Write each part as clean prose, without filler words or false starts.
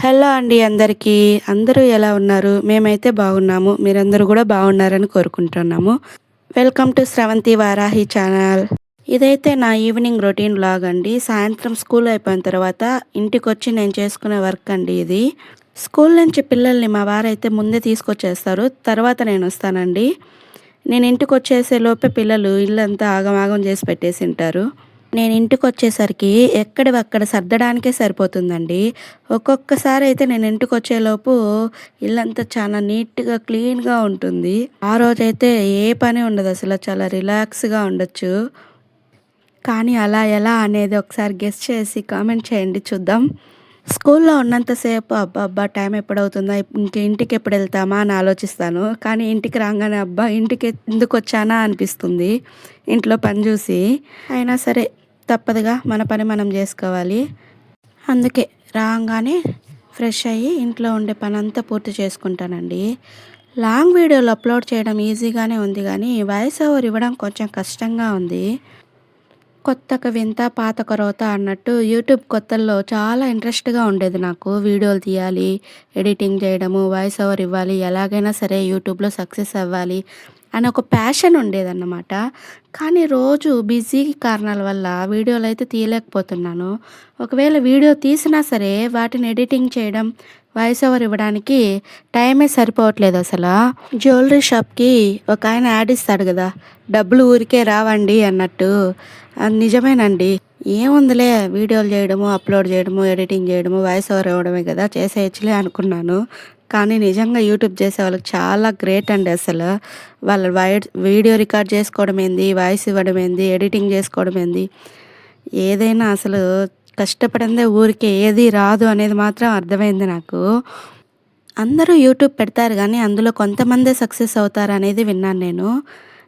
Hello అండి అందరికీ. అందరూ ఎలా ఉన్నారు? మేమైతే బాగున్నాము. మీరందరూ గూడా బాగున్నారని కోరుకుంటున్నాము. Welcome to Sravanthi Varahi channel. ఇదైతే నా ఈవినింగ్ రొటీన్ వ్లాగ్ అండి. సాయంత్రం స్కూల్ అయిపోయిన తర్వాత ఇంటికొచ్చి నేను చేసుకునే వర్క్ అండి ఇది. స్కూల్ నుంచి పిల్లల్ని మా వారైతే ముందే తీసుకొచ్చేస్తారు. తర్వాత నేనొస్తానండి. నేను ఇంటికొచ్చేసే లోపే పిల్లలు ఇల్లంతా ఆగమాగం చేసి పెట్టేసింటారు. నేను ఇంటికొచ్చేసరికి ఎక్కడివక్కడ సర్దడానికే సరిపోతుందండి. ఒక్కొక్కసారి అయితే నేను ఇంటికొచ్చేలోపు ఇల్లంతా చాలా నీట్‌గా, క్లీన్‌గా ఉంటుంది. ఆ రోజైతే ఏ పని ఉండదసల. చాలా రిలాక్స్‌గా ఉండొచ్చు. కానీ అలా ఎలా అనేది ఒకసారి గెస్ చేసి కామెంట్ చేయండి చూద్దాం. స్కూల్లో ఉన్నంత సేపు అబ్బబ్బా! టైం ఎప్పుడవుతుందా? ఇంటికెప్పుడెళ్తామా అని ఆలోచిస్తాను. కానీ ఇంటికి రాంగానే అబ్బా! ఇంటికి ఎందుకొచ్చానా అనిపిస్తుంది. ఇంట్లో పని జూసి. అయినా సరే తప్పదుగా మన పని మనం జేసుకోవాలి. అందుకే రాంగానే ఫ్రెష్ అయ్యి ఇంట్లో ఉండే పనంతా పూర్తి చేసుకుంటానండి. లాంగ్ వీడియోలు అప్‌లోడ్ చేయడం ఈజీగానే ఉంది గానీ, వాయిస్ ఓవర్ ఇవ్వడం కొంచెం కష్టంగా ఉంది. కొత్తక వింత పాతక రోత అన్నట్టు యూట్యూబ్ కొత్తల్లో చాలా ఇంట్రెస్ట్‌గా ఉండేది నాకు. వీడియోలు తీయాలి, ఎడిటింగ్ చేయడము, వాయిస్ ఓవర్ ఇవ్వాలి, ఎలాగైనా సరే యూట్యూబ్‌లో సక్సెస్ అవ్వాలి అని ఒక ప్యాషన్ ఉండేదన్నమాట. కానీ రోజు బిజీ కారణాల వల్ల వీడియోలైతే తీయలేకపోతున్నాను. ఒకవేళ వీడియో తీసినా సరే వాటిని ఎడిటింగ్ చేయడం, వాయిస్ ఓవర్ ఇవ్వడానికి టైమే సరిపోవట్లేదసలా. జ్యువెలరీ షాప్‌కి ఒకాయన యాడ్ ఇస్తాడు గదా! డబ్బులు ఊరికే రావండి అన్నట్టు. అది నిజమేనండి. ఏముందిలే వీడియోలు జేయడము, అప్‌లోడ్ జేయడము, ఎడిటింగ్ జేయడము, వాయిస్ ఓవర్ ఇవ్వడమే గదా! చేసేయచ్చులే అనుకున్నాను. కానీ నిజంగా యూట్యూబ్ చేసే వాళ్ళకి చాలా గ్రేట్ అండి అసలు. వాళ్ళు వీడియో రికార్డ్ చేసుకోవడం ఏంది, వాయిస్ ఇవ్వడం ఏంది, ఎడిటింగ్ జేసుకోవడం ఏంది, ఏదైనా అసలు కష్టపడిందే ఊరికే ఏది రాదు అనేది మాత్రం అర్థమైంది నాకు. అందరూ యూట్యూబ్ పెడతారు గానీ, అందులో కొంతమందే సక్సెస్ అవుతారనేది విన్నాను నేను.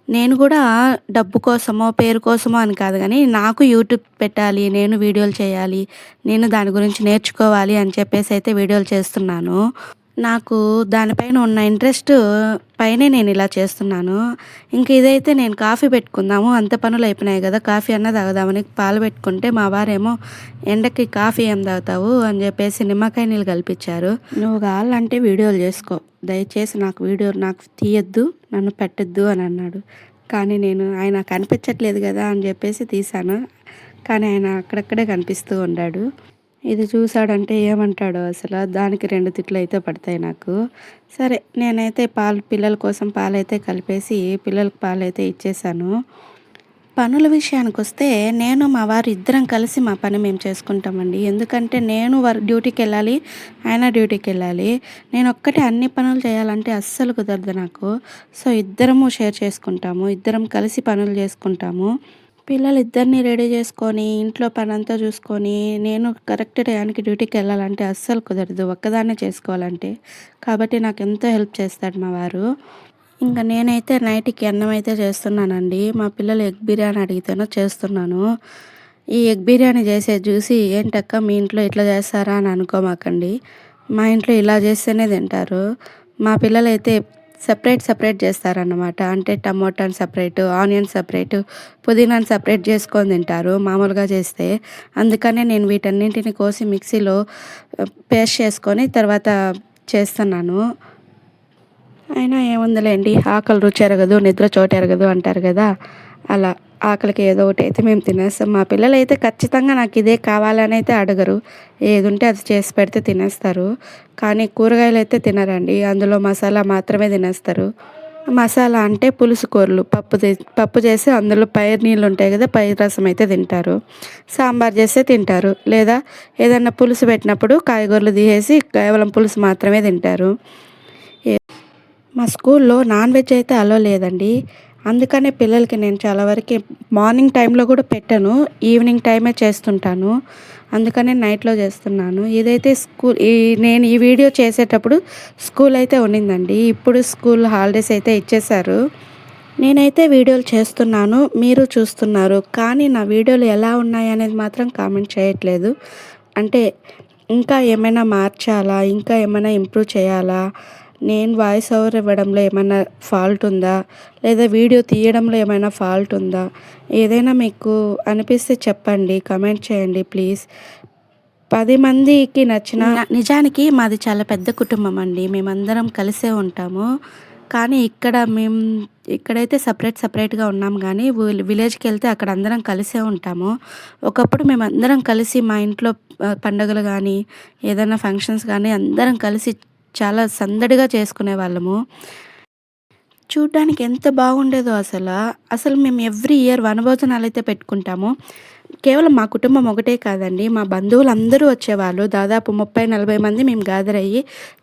నేను గూడా డబ్బు కోసమో, పేరు కోసమో అని కాదు గానీ, నాకు యూట్యూబ్ పెట్టాలి, నేను వీడియోలు చేయాలి, నేను దాని గురించి నేర్చుకోవాలి అని చెప్పేసైతే వీడియోలు చేస్తున్నాను. నాకు దానిపైన ఉన్న ఇంట్రెస్ట్ పైనే నేనిలా చేస్తున్నాను. ఇంక ఇదైతే నేను కాఫీ పెట్టుకుందాము, అంత పనులయిపోయినాయి గదా! కాఫీ అన్నా తాగుదామని పాలు పెట్టుకుంటే, మా వారేమో ఎండకి కాఫీ ఏం తాగుతావు అని జెప్పేసి నిమ్మకాయ నీళ్ళు కల్పించారు. "నువ్వు కావాలంటే వీడియోలు చేసుకో. దయచేసి నాకు తీయొద్దు, నన్ను పెట్టొద్దు" అని అన్నాడు. కానీ నేను ఆయన కనిపించట్లేదు గదా అని జెప్పేసి తీశాను. కానీ ఆయన అక్కడక్కడే కనిపిస్తూ ఉండాడు. ఇది చూసాడంటే ఏమంటాడో అసల. దానికి 2 తిట్లయితే పడతాయి నాకు. సరే నేనైతే పిల్లల కోసం పాలైతే కలిపేసి పిల్లలకి పాలైతే ఇచ్చేశాను. పనుల విషయానికొస్తే నేను మా వారు ఇద్దరం కలిసి మా పని మేము చేసుకుంటామండి. ఎందుకంటే నేను డ్యూటీకెళ్ళాలి, ఆయన డ్యూటీకెళ్ళాలి. నేనొక్కటే అన్ని పనులు చేయాలంటే అస్సలు కుదరదు నాకు. సో, ఇద్దరము షేర్ చేసుకుంటాము. ఇద్దరం కలిసి పనులు చేసుకుంటాము. పిల్లలిద్దరిని రెడీ చేసుకొని, ఇంట్లో పనంతా చూసుకొని, నేను కరెక్ట్ టయానికి డ్యూటీకెళ్ళాలంటే అస్సలు కుదరదు. ఒక్కదాన్నే చేసుకోవాలంటే. కాబట్టి నాకెంతో హెల్ప్ చేస్తాడు మా వారు. ఇంక నేనైతే నైట్‌కి అన్నమైతే చేస్తున్నానండి. మా పిల్లలు ఎగ్ బిర్యానీ అడిగితేనో చేస్తున్నాను. ఈ ఎగ్ బిర్యానీ చేసేది చూసి, "ఏంటక్క మీ ఇంట్లో ఇట్లా చేస్తారా?" అని అనుకోమాకండి. మా ఇంట్లో ఇలా చేస్తేనే తింటారు. మా పిల్లలైతే సెపరేట్ చేస్తారన్నమాట. అంటే టమోటాని సెపరేటు, ఆనియన్ సెపరేటు, పుదీనాని సెపరేట్ చేసుకొని తింటారు మామూలుగా చేస్తే. అందుకనే నేను వీటన్నింటిని కోసి మిక్సీలో పేస్ట్ చేసుకొని తర్వాత చేస్తున్నాను. అయినా ఏముందిలేండి. ఆకలి రుచెరగదు, నిద్ర చోటెరగదు అంటారు గదా! అలా ఆకలికి ఏదో ఒకటైతే మేము తినేస్తాం. మా పిల్లలైతే ఖచ్చితంగా నాకిదే కావాలనైతే అడగరు. ఏదుంటే అది చేసి పెడితే తినేస్తారు. కానీ కూరగాయలైతే తినరండి. అందులో మసాలా మాత్రమే తినేస్తారు. మసాలా అంటే పులుసు కూరలు. పప్పు చేసి అందులో పైరు నీళ్ళుంటాయి గదా! పైరు రసం అయితే తింటారు. సాంబార్ చేస్తే తింటారు. లేదా ఏదన్నా పులుసు పెట్టినప్పుడు కాయగూరలు తీసేసి కేవలం పులుసు మాత్రమే తింటారు. మా స్కూల్లో నాన్ వెజ్ అయితే అలో లేదండి. అందుకనే పిల్లలకి నేను చాలా వరకి మార్నింగ్ టైంలో గూడా పెట్టను. ఈవినింగ్ టైమే చేస్తుంటాను. అందుకనే నైట్‌లో చేస్తున్నాను. ఇదైతే నేను ఈ వీడియో చేసేటప్పుడు స్కూల్ అయితే ఉండిందండి. ఇప్పుడు స్కూల్ హాలిడేస్ అయితే ఇచ్చేశారు. నేనైతే వీడియోలు చేస్తున్నాను. మీరు చూస్తున్నారు. కానీ నా వీడియోలు ఎలా ఉన్నాయనేది మాత్రం కామెంట్ చేయట్లేదు. అంటే ఇంకా ఏమైనా మార్చాలా? ఇంకా ఏమైనా ఇంప్రూవ్ చేయాలా? నేను వాయిస్ ఓవర్ ఇవ్వడంలో ఏమన్నా ఫాల్ట్ ఉందా? లేదా వీడియో తీయడంలో ఏమైనా ఫాల్ట్ ఉందా? ఏదైనా మీకు అనిపిస్తే చెప్పండి. కామెంట్ చేయండి ప్లీజ్. 10 మందికి నచ్చిన నిజానికి మాది చాలా పెద్ద కుటుంబం అండి. మేమందరం కలిసే ఉంటాము. కానీ ఇక్కడైతే సెపరేట్‌గా ఉన్నాం గానీ, విలేజ్‌కెళ్తే అక్కడ అందరం కలిసే ఉంటాము. ఒకప్పుడు మేమందరం కలిసి మా ఇంట్లో పండుగలు గానీ, ఏదైనా ఫంక్షన్స్ గానీ అందరం కలిసి చాలా సందడిగా చేసుకునేవాళ్ళము. చూడ్డానికి ఎంత బాగుండేదో అసలు మేము ఎవ్రీ ఇయర్ వనభోజనాలైతే పెట్టుకుంటాము. కేవలం మా కుటుంబం ఒకటే కాదండి. మా బంధువులందరూ వచ్చేవాళ్ళు. దాదాపు 30, 40 మంది మేము గ్యాదర్ అయ్యి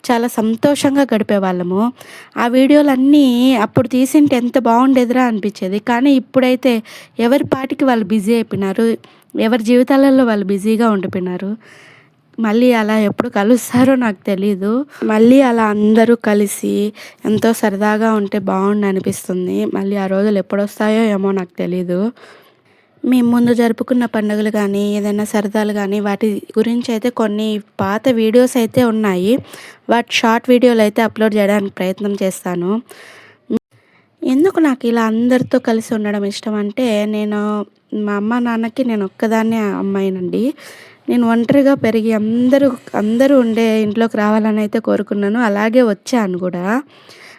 చాలా సంతోషంగా గడిపేవాళ్ళము. ఆ వీడియోలన్నీ అప్పుడు తీసుంటే ఎంత బాగుండేదిరా అనిపిచ్చేది. కానీ ఇప్పుడైతే ఎవరి పాటికి వాళ్ళు బిజీ అయిపోయినారు. ఎవరి జీవితాలలో వాళ్ళు బిజీగా ఉండిపోయినారు. మళ్ళీ అలా ఎప్పుడు కలుస్తారో నాకు తెలీదు. మళ్ళీ అలా అందరూ కలిసి ఎంతో సరదాగా ఉంటే బావుండనిపిస్తుంది. మళ్ళీ ఆ రోజులు ఎప్పుడొస్తాయో ఏమో నాకు తెలీదు. మేము ముందు జరుపుకున్న పండుగలు గానీ, ఏదైనా సరదాలు గానీ, వాటి గురించయితే కొన్ని పాత వీడియోస్ అయితే ఉన్నాయి. వాటి షార్ట్ వీడియోలయితే అప్‌లోడ్ జేయడానికి ప్రయత్నం చేస్తాను. ఎందుకు నాకిలా అందరితో కలిసి ఉండడం ఇష్టమంటే, మా అమ్మ, నాన్నకి నేనొక్కదాన్నే అమ్మాయినండి. నేను ఒంటరిగా పెరిగి అందరూ ఉండే ఇంట్లోకి రావాలనైతే కోరుకున్నాను. అలాగే వచ్చాను గూడా.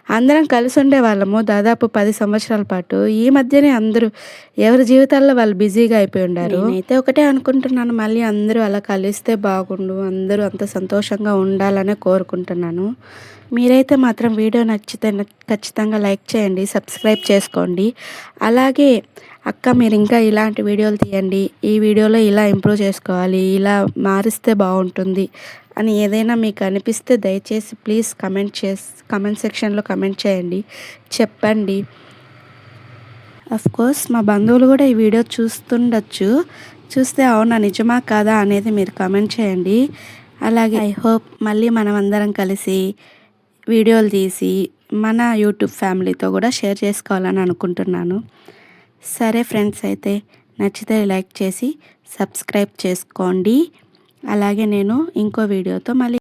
అందరం కలిసుండేవాళ్ళము దాదాపు 10 సంవత్సరాల పాటు. ఈ మధ్యనే అందరూ ఎవరి జీవితాల్లో వాళ్ళు బిజీగా అయిపోయుండారు. నేనైతే ఒకటే అనుకుంటున్నాను, మళ్ళీ అందరూ అలా కలిస్తే బాగుండు. అందరూ అంత సంతోషంగా ఉండాలనే కోరుకుంటున్నాను. మీరైతే మాత్రం వీడియో నచ్చితే ఖచ్చితంగా లైక్ చేయండి, సబ్స్క్రైబ్ చేసుకోండి. అలాగే అక్క మీరింకా ఇలాంటి వీడియోలు తీయండి, ఈ వీడియోలో ఇలా ఇంప్రూవ్ చేసుకోవాలి, ఇలా మారిస్తే బావుంటుంది అని ఏదైనా మీకు అనిపిస్తే దయచేసి ప్లీజ్ కామెంట్ సెక్షన్‌లో కామెంట్ చేయండి. చెప్పండి. ఆఫ్‌కోర్స్ మా బంధువులు గూడా ఈ వీడియో చూస్తుండొచ్చు. చూస్తే అవునా నిజమా కాదా అనేది మీరు కామెంట్ చేయండి. అలాగే ఐ హోప్ మళ్ళీ మనమందరం కలిసి వీడియోలు తీసి మన యూట్యూబ్ ఫ్యామిలీతో గూడా షేర్ చేసుకోవాలని అనుకుంటున్నాను. సరే ఫ్రెండ్స్, అయితే నచ్చితే లైక్ చేసి సబ్స్క్రైబ్ చేసుకోండి. అలాగే నేను ఇంకో వీడియోతో మళ్ళీ